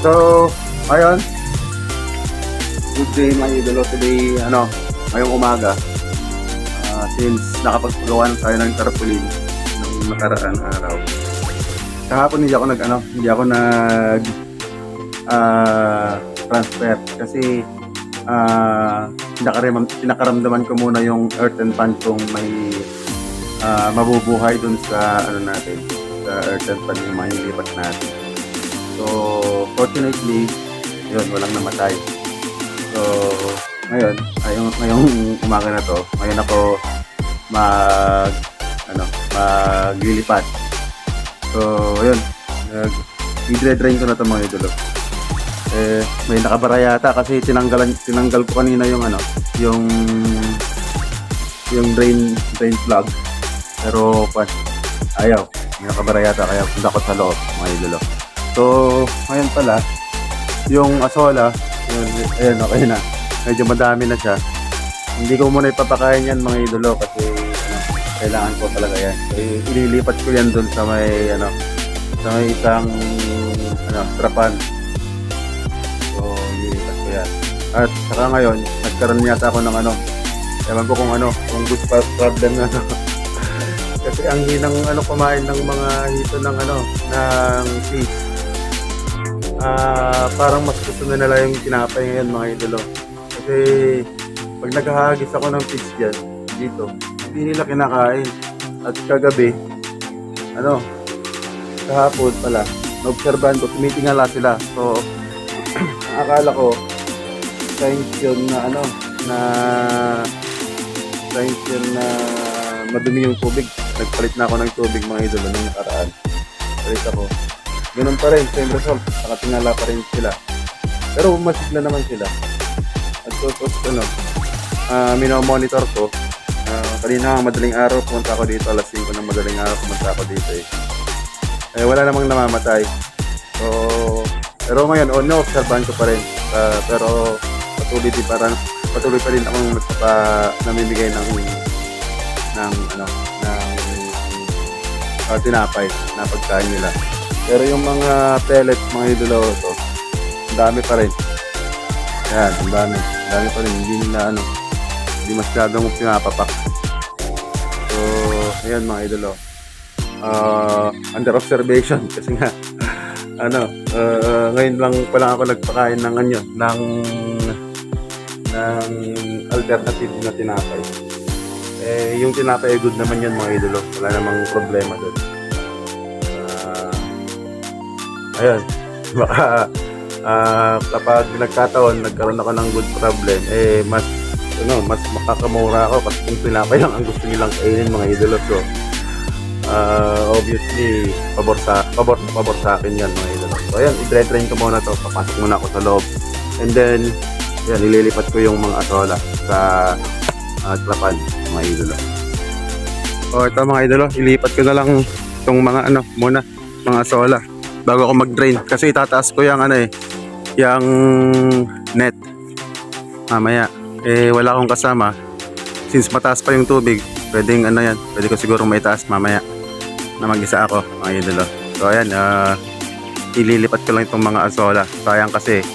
So, ayun. Good day mga idolo. Today, ngayong umaga. Since nakapagpagawa na tayo ng tarpaulin ng nakaraan araw. Kahapon hindi ako nag transfer kasi pinakaramdaman ko muna yung earth and pan kung may mabubuhay dun sa natin, sa earth and pan yung mahilipat natin. So, fortunately, yun, walang namatay. So, ngayong umaga na to, ngayon ako maglilipat. So, yun, i-drain ko na to mga idolo. May nakabara yata kasi tinanggal ko kanina yung yung drain plug. Pero ayaw, may nakabara yata kaya punta ko sa loob mga idolo. So, ngayon pala, yung asola, ayun, okay na. Medyo madami na siya. Hindi ko muna ipapakain yan mga idolo kasi kailangan ko talaga yan. So, ililipat ko yan dun sa may isang trapan. So, ililipat ko yan. At saka ngayon, nagkaroon yata ako ng ewan ko kung good problem na kasi ang hinang kumain ng mga hito ng fish. Parang mas gusto na nila yung tinapay ngayon mga idolo. Kasi pag naghahagis ako ng fish dyan, dito, hindi nila kinakain. At kagabi, kahapon pala, naobserbahan ko, tumitingala sila. So, ang akala ko, signs yun na madumi yung tubig. Nagpalit na ako ng tubig mga idolo nung nakaraan. Palit ako. Ganun pa rin, same result. Nakatingala pa rin sila. Pero masigla naman sila. At tapos, minomonitor ko. Kanina madaling araw, pumunta ako dito. Alas 5 ng madaling araw, pumunta ako dito wala namang namamatay. So, pero ngayon, obserbahan ko pa rin. Pero patuloy pa rin akong namimigay ng tinapay na pagkain nila. Pero yung mga pellets, mga idolo to, ang dami pa rin. Ayan, ang dami pa rin. Hindi masyadong pinapapak. So, ayan mga idolo. Under observation kasi nga, ngayon lang pala ako nagpakain ng alternative na tinapay. Yung tinapay good naman yan mga idolo. Wala namang problema doon. Ayan, baka kapag nagkataon nagkaroon ako ng good problem, mas makakamura ako kasi kung tinapay lang ang gusto nilang kainin mga idolo. So, obviously, pabor sa akin yan mga idolo. So, ayan, i-drain ko muna to. Papasok muna ako sa loob. And then, ayan, ililipat ko yung mga asola sa trapan mga idolo. So, ito mga idolo, ilipat ko na lang itong mga mga asola bago ako mag-drain kasi itataas ko yung yung net mamaya. Wala akong kasama since mataas pa yung tubig, pwede ko siguro maitaas mamaya na mag-isa ako mga idolo. So ayan, ililipat ko lang itong mga asola, sayang kasi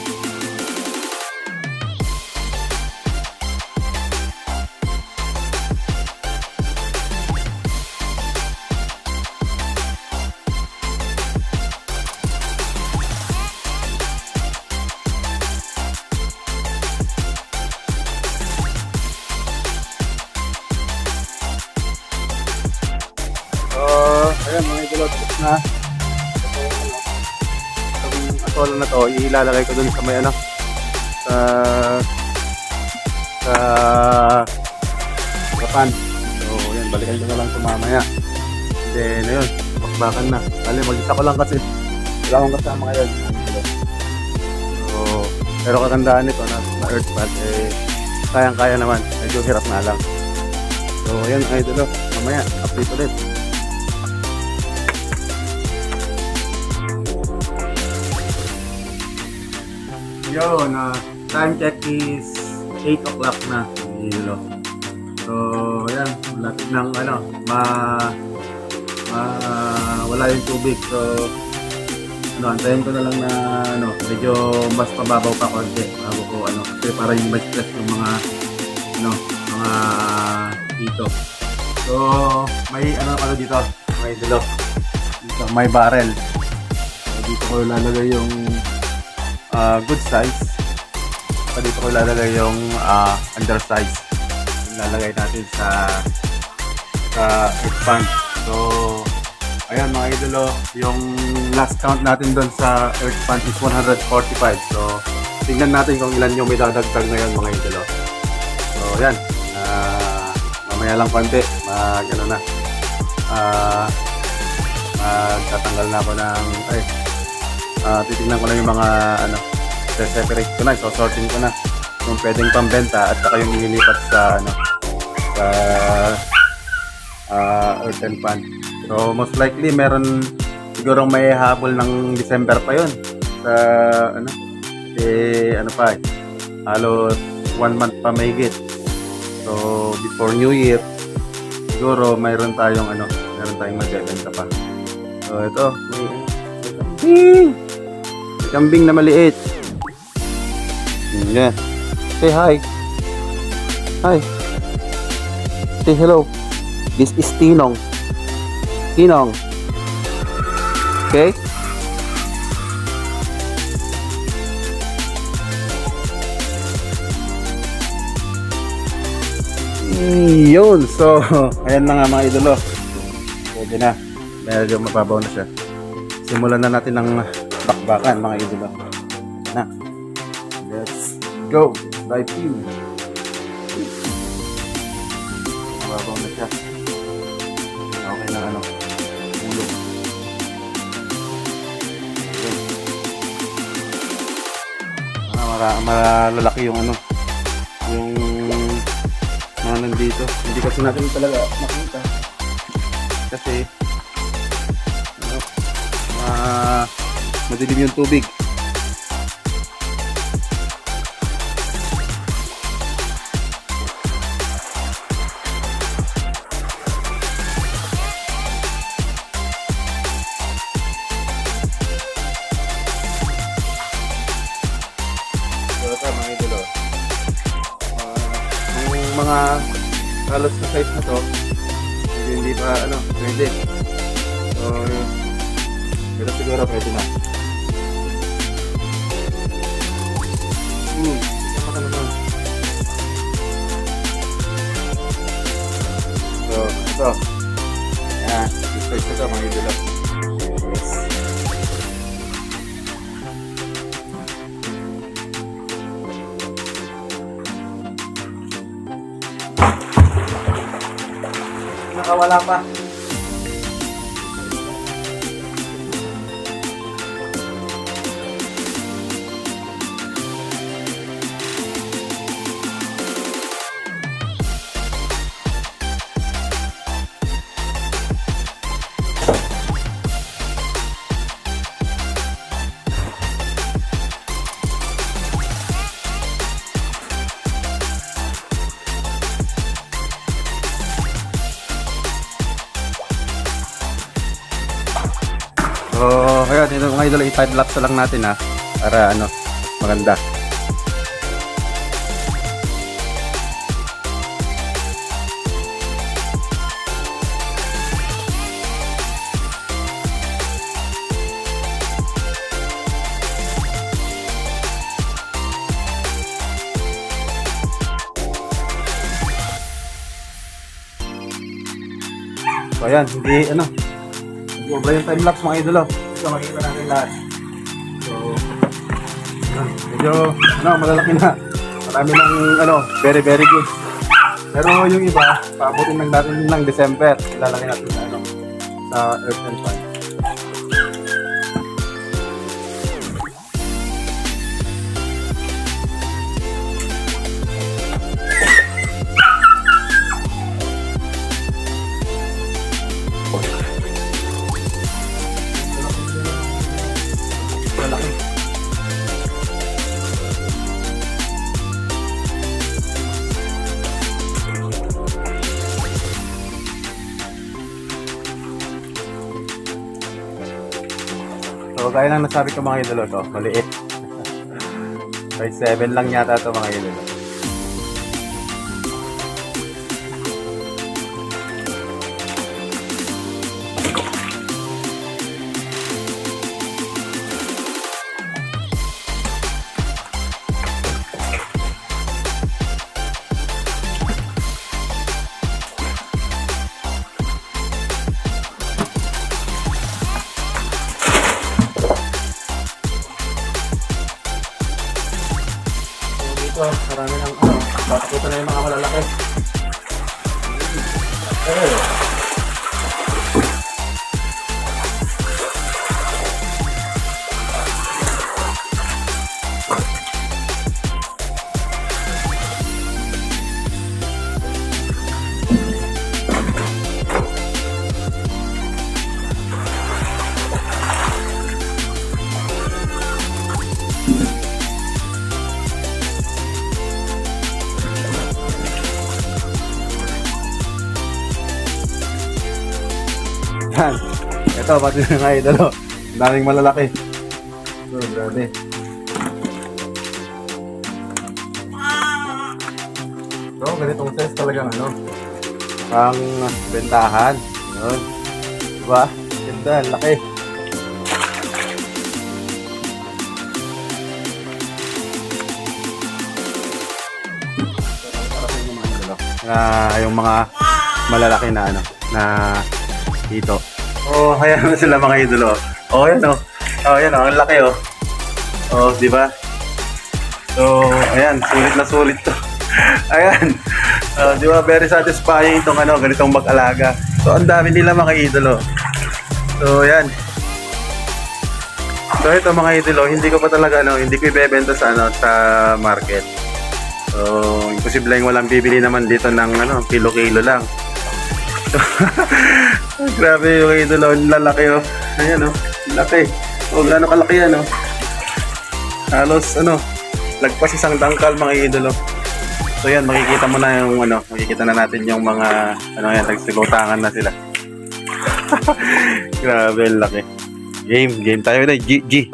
ayan mga idolo, tapos na itong asola na to, ilalagay ko dun sa may sa kapan. So ayan, balikan ko na lang ito mamaya. And then ayun, bakbakan na. Mag-isa ko lang kasi wala akong kasama ngayon. So, pero kagandaan nito na earth pad, kayang-kaya naman, medyo hirap na lang. So ayan mga idolo, mamaya update ulit. Yun, time check is 8 o'clock na. So, ayan, malapit ng wala yung tubig. So, antayin ko na lang na medyo mas pababaw pa konti bago ko kasi para yung may stress yung mga mga dito. So may dito, may dilo. Dito may barrel. So, dito ko ilalagay yung good size. So, dito ko ilalagay yung undersize. Ilalagay natin sa earth pan. So ayan mga idolo, yung last count natin doon sa earth pan is 145. So, tingnan natin kung ilan yung may dadagdag ngayon mga idolo. So, ayan. Mamaya lang konti. Magtatanggal na ako ng, titignan ko na yung mga, separate ko na, so sorting ko na yung pwedeng pambenta at saka yung ililipat sa, earthen pan. So, most likely, meron siguro may habol ng December pa yun. Sa, halos 1 month pa may higit. So, before New Year, siguro mayroon tayong magbebenta pa. So, ito, may kambing na maliit. Yeah. Say hi. Hi. Say hello. This is Tinong. Tinong. Okay? Yun. So, ayan na nga mga idolo. Pwede na. Medyo mababaw na siya. Simulan na natin ng bakbakan mga idolo. Na. Let's go. Dive in. Mababaw na siya. Okay na ulo. Malalaki yung yung nandito. Hindi kasi natin talaga makita. Kasi madilim yung tubig. Mga idolo, yung mga halos na size na to hindi pa pwede. So pero siguro pwede na. Sama naman. So ito yung size na to mga idolo. Yes. Nakawala pa. So, ayan, ito mga idol, i-time lapse lang natin para maganda. So, ayan, hindi sobra yung time-lapse mga idolo. Ito makikita natin lahat. So, medyo, malalaki na. Marami ng, very, very good. Pero yung iba, paabutin lang natin ng December. Ilalagay natin sa earthen pan. So, gaya ng nasabi ko mga idolo to, maliit. Size 7 lang yata to mga idolo. Dito, marami ng tatakita na yung mga malalaki. Yan. Ito, pati na nga idolo. Ang daming malalaki. So, grabe. So, ganitong size talagang pang bentahan. Yun. Diba? Ganda, laki. Yung mga malalaki na na dito. Oh, ayan na sila mga idolo. Oh, ayan oh. Oh, ayan oh, ang laki oh. Oh, di ba? So, ayan, sulit na sulit to. Ayan. Di ba, very satisfying itong ganitong mag-alaga. So, ang dami nila mga idolo. So, ayan. So, ito mga idolo, hindi ko pa talaga hindi ko ibebenta sa sa market. So, imposible yung walang bibili naman dito ng kilo-kilo lang. So, grabe yung idolo, lalaki oh. Ayan oh, laki. Oh, gaano kalaki yan oh. Halos lagpas isang dangkal mga idolo. So yan, makikita mo na yung makikita na natin yung mga yan, nagsigotangan na sila. Grabe, laki. Game tayo na, G.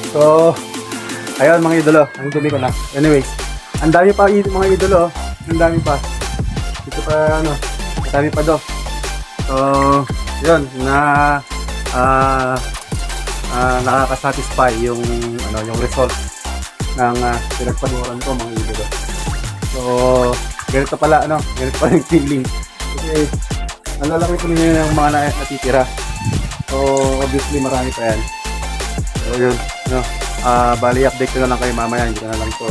So, ayun mga idolo, ang dumi ko na. Anyways, ang dami pa mga idolo, ang dami pa. Dito pa ang dami pa do. So, yun, nakaka-satisfy yung result ng pinagpanuran ko mga idolo. So, ganito pala ganito pala yung feeling. Kasi nalalaki ko ninyo yung mga natitira. So, obviously marami pa yan. So, yun. Bali update ko na lang kayo mamaya, hindi ko na lang to.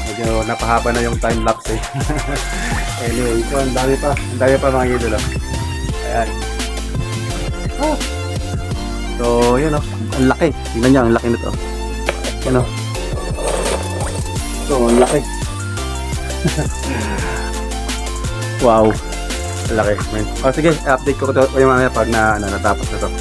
Medyo napahaba na yung time lapse eh. Anyway, so ang dami pa mga idolo. Ayan. So, yun ang laki. Tingnan niyo, ang laki nito. Yan So, ang laki. Wow. Ang laki, man. Sige, update ko kayo mamaya pag natapos na to.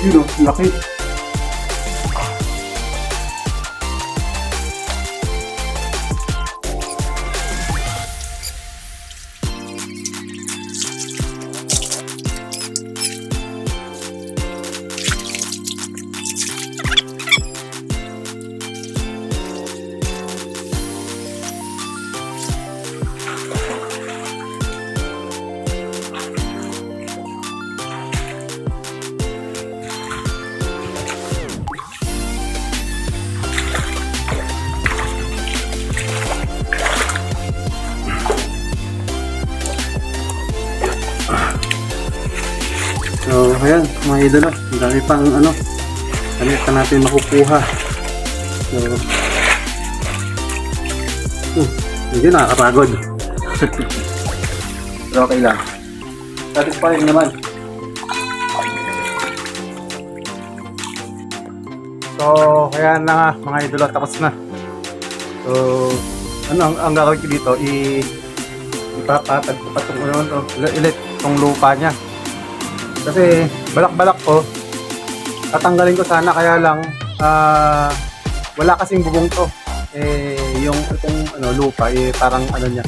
Yun o, laki. So, ayan, mga idolo. Ang dami pang kanita natin makukuha. So, hindi nakakapagod. Pero okay lang. Satisfying naman. So, kaya na nga, mga idolo, tapos na. So, ang gagawin ko dito, ipapatag ko pa itong ulit itong lupa niya. Kasi balak-balak ko, tatanggalin ko sana, kaya lang wala kasing bubong to. Yung itong lupa, parang niya,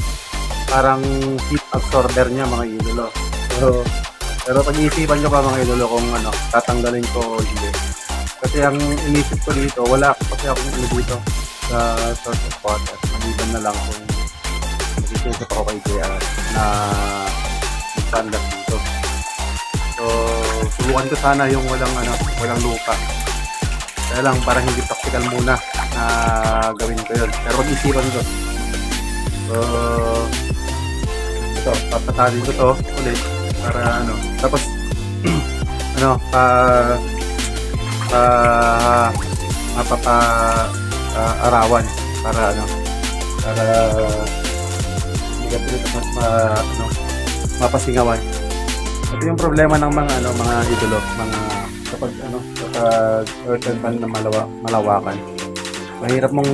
parang heat absorber niya, mga idolo. So, pero pag-iisipan nyo pa, mga idolo, kung tatanggalin ko o hindi. Kasi ang inisip ko dito, wala kasi akong dito sa source of water. Maliban na lang kung mag-isip ako kay JR na standard dito. So, subukan ko sana yung walang lupa. Kaya lang, parang hindi practical muna na gawin ko yun. Pero pag-isipan ko. So, ito, papatalin ko to ulit para tapos arawan para hindi ka pilit mas mapasingawan. Ito yung problema ng mga idolo, kapag earthen pan na malawakan. Mahirap mong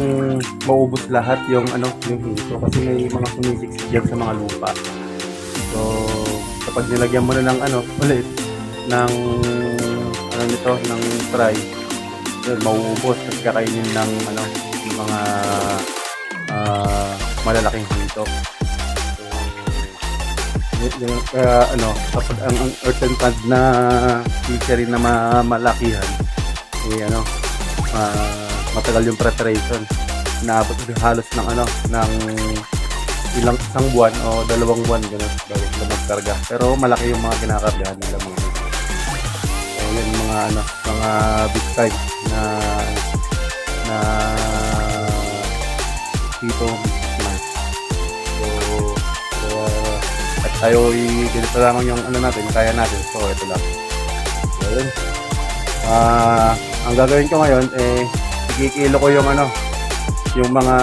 maubos lahat yung hinto kasi may mga sumisiksik diyan sa mga lupa. So, kapag nilagyan mo na ng ulit ng ng try, yun, mauubos kasi kakainin ng yung mga malalaking hinto. Kaya kapag ang earthen pad na fishery na malakihan, matagal yung preparation. Naabot halos ng isang buwan o 2 buwan gano'n bago sila magkarga. Pero malaki yung mga kinakargahan nila mga dito. So yun mga big size na dito. At tayo ganito lamang yung natin, kaya natin. So ito lang. So yun. Ang gagawin ko ngayon ikikilo ko yung yung mga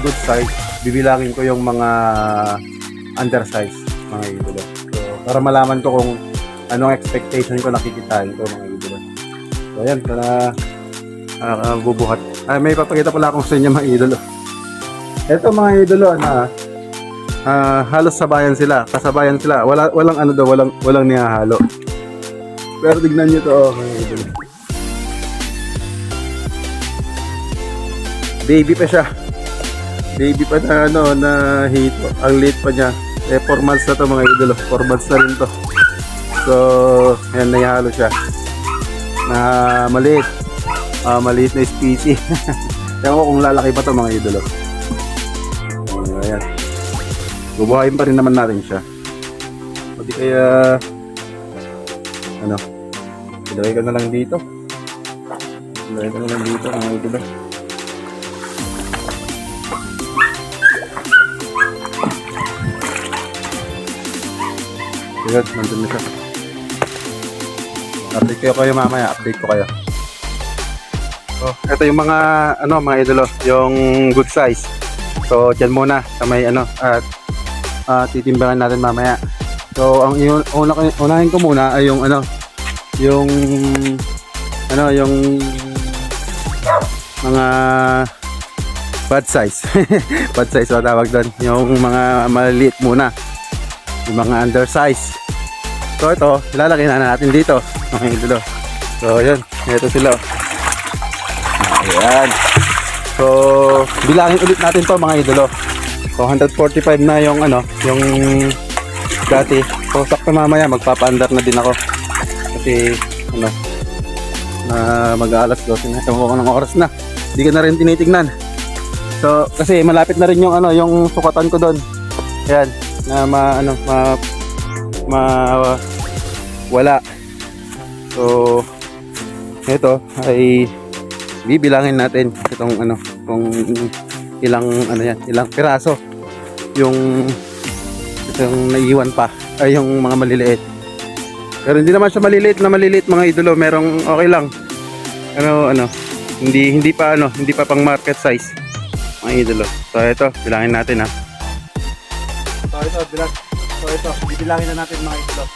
good size, bibilangin ko yung mga undersize, mga idolo. So para malaman ko kung anong expectation ko nakikitain ko, mga idolo. So ayan, para bubuhat. May papakita pala akong sa inyo, mga idolo. Ito, mga idolo, halos kasabayan sila. Walang nihahalo. Pero tignan nyo to, mga idolo. Baby pa siya. Baby pa na na hito. Ang late pa niya. 4 months na to, mga idolo. 4 months na rin to. So, ayan, nahihalo siya. Na maliit. Maliit na species. Ewan ko kung lalaki pa to, mga idolo. Ayan. Bubuhayin pa rin naman natin siya. O di kaya ilagay ko na lang dito. Mga idolo. Ayan, nandun na siya. Update kayo mamaya. Update ko kayo. So, ito yung mga mga idolo, yung good size. So, dyan muna sa may at titimbangan natin mamaya. So, ang unahin ko muna ay yung yung mga bad size. Bad size o tawag doon. Yung mga maliliit muna. Yung mga undersize. So ito, lalagay na natin dito, mga idolo. So, ayan. Ito sila. Ayan. So, bilangin ulit natin to mga idolo. So, 145 na yung ano, yung dati. So, sakto mamaya magpapaandar na din ako. Kasi, ano, na mag-aalas 12 na. Ewan ko ng oras na. Hindi ko na rin tinitignan. So, kasi malapit na rin yung ano, yung sukatan ko doon. Ayan, na wala. So, ito ay bibilangin natin itong ano, kung ilang ano yan, ilang piraso yung naiiwan pa ay yung mga maliliit. Pero hindi naman siya maliliit mga idolo, merong okay lang. Hindi pa pang market size mga idolo. So ito, bilangin natin ha. So ito, bibilangin na natin mga idolo.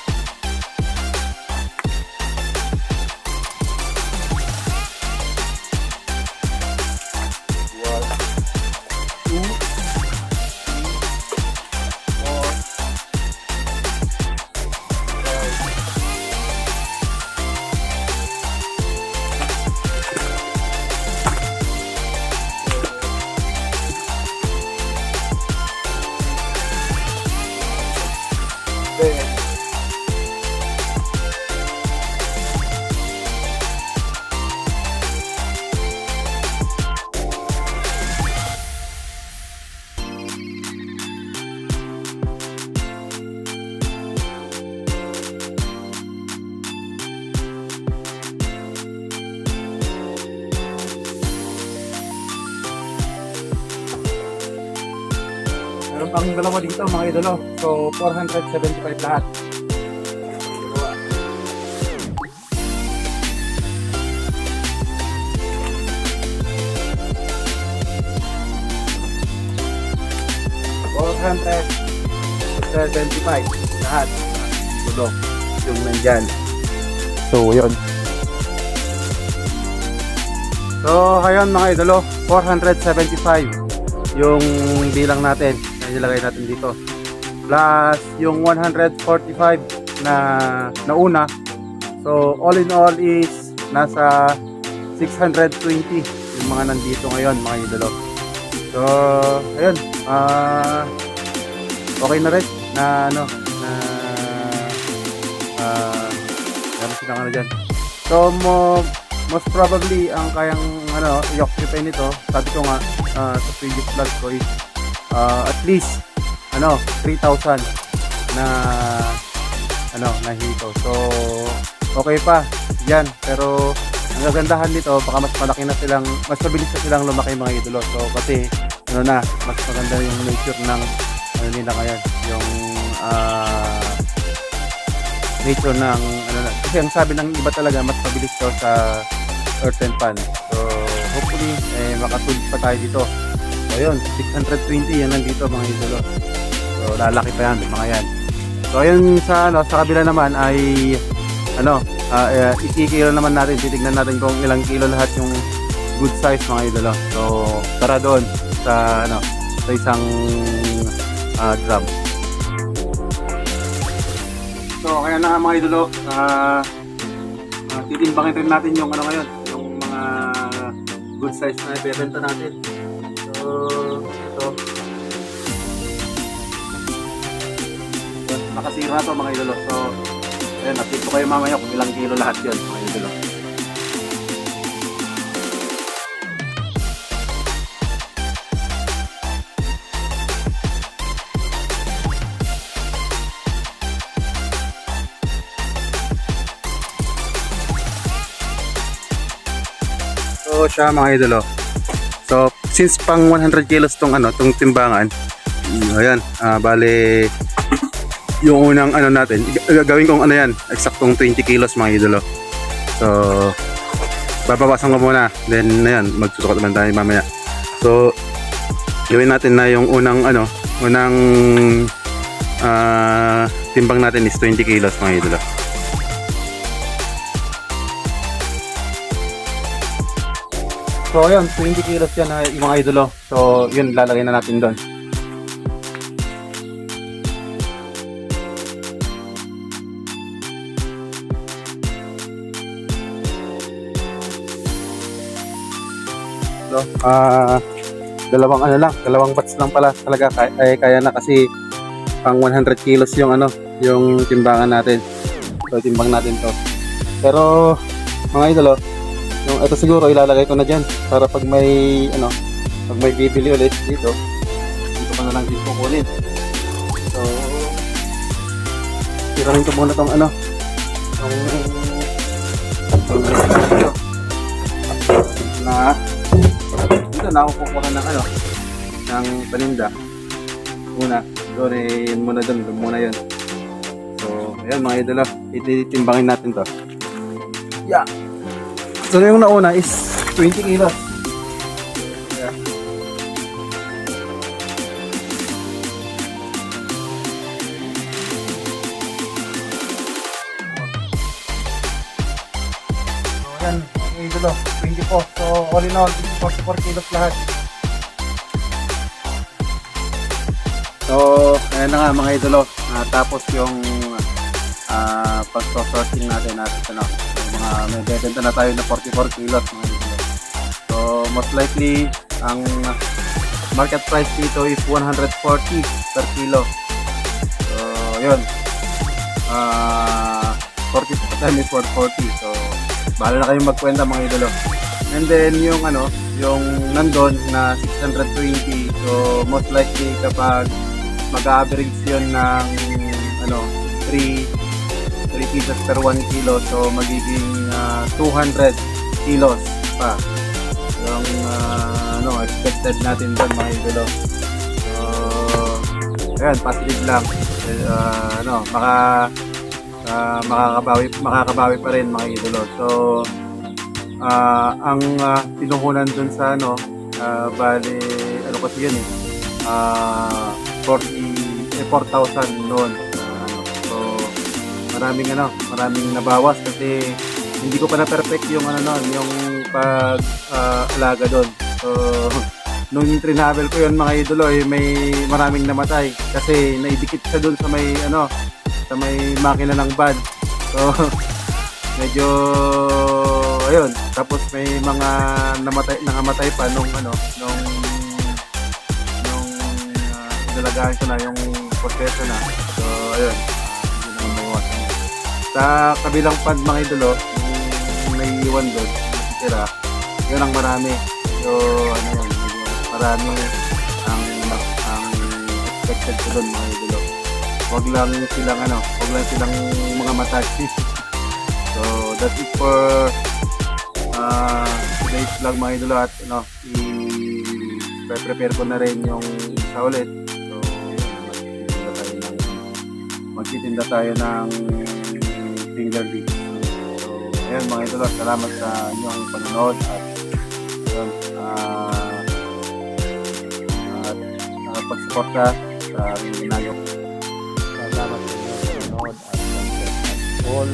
Meron pang dalawa dito mga idolo. So 475 lahat. $475 lahat. Dulo yung nandyan. So yun. So ayun mga idolo, 475 yung bilang natin na nilagay natin dito, plus yung 145 na nauna. So all in all is nasa 620 yung mga nandito ngayon mga idolo. So ayun, okay na rin na ano na meron silang ano dyan. So most probably ang kayang ano i-occupy nito, sabi ko nga sa previous vlog ko is at least ano 3,000 na ano na hito. So okay pa yan, pero ang gagandahan dito baka mas malaki na silang, mas mabilis na silang lumaki mga idolo. So kasi ano na, mas maganda yung nature ng ano nila ngayon, yung nature ng ano na, kasi ang sabi ng iba talaga mas mabilis to sa earthen pan. So hopefully makatulog pa tayo dito. So yun, 620 yan nandito mga idolo. So lalaki pa yan mga yan. So ayun sa ano, sa kabila naman ay ano, ikikilo naman natin, titignan natin kung ilang kilo lahat yung good size mga idolo. So tara doon sa ano, sa isang drum. So kaya na mga idolo, titimbangin rin natin yung ano ngayon, yung mga good size na ibebenta natin. So ito, nakasira to mga idolo. So ayun, natip ko kayo mamaya kung ilang kilo lahat yun mga idolo. So siya mga idolo. So since pang 100 kilos tong ano, tong timbangan, ayan, bale yung unang ano natin, gagawin kong ano yan, eksaktong 20 kilos mga idolo. So babawasan ko muna, then ayan, magsusukat naman tayo mamaya. So gawin natin na yung unang ano, unang timbang natin is 20 kilos mga idolo. So ayun, 20 kilos yan yung mga idolo. So yun, lalagay na natin doon. no? Dalawang batch lang pala talaga kaya na kasi pang 100 kilos yung yung timbangan natin. So timbang natin to. Pero mga idol, yung ito siguro ilalagay ko na diyan para pag may pag may bibili ulit dito ko na lang din kukunin. So tirahin ko muna tong na dito na ako kukuha ng paninda muna doon yun muna doon muna yun. So ayan mga idol, ititimbangin natin to. Yeah, so yung nauna is 20 kilos. Yeah. So ayan mga idol, 24. So all in all 44 kilos lahat. So, ayan na nga mga idolo. Tapos yung pag-sorting natin at may bebenta na tayo na 44 kilos mga idolo. So, most likely ang market price dito is 140 per kilo. So, yun. 40 times 440. So, bahala na kayong magkwenta mga idolo. And then yung yung nandun na 620. So, most likely kapag mag-average yun ng 3 pieces per 1 kilo, so magiging 200 kilos pa yung expected natin doon mga idolo. So ayan, positive lang. Makakabawi pa rin mga idolo. So ang pinuhunan doon sa bali kasi yun 4,000 noon. So maraming nabawas kasi hindi ko pa na perfect yung yung pag-alaga doon. So nung travel ko yun mga idolo, may maraming namatay kasi naidikit siya doon sa may makina ng van. So medyo ayun, tapos may mga nangamatay pa nung nilagahan ko na yung proseso na. So ayun, hindi naman mawasan. Sa kabilang pad mga idolo, yung may iwan doon, tira, yun ang marami. So marami ang expected ko doon mga idolo. Huwag lang silang mga matay. So that's it for today's vlog mga idolo, at i-prepare ko na rin yung isa ulit. Magtitinda tayo ng finger beads. So ayun mga idolo, salamat sa inyong panonood at pag-suporta sa aking ginagawa. Salamat sa inyong panonood at all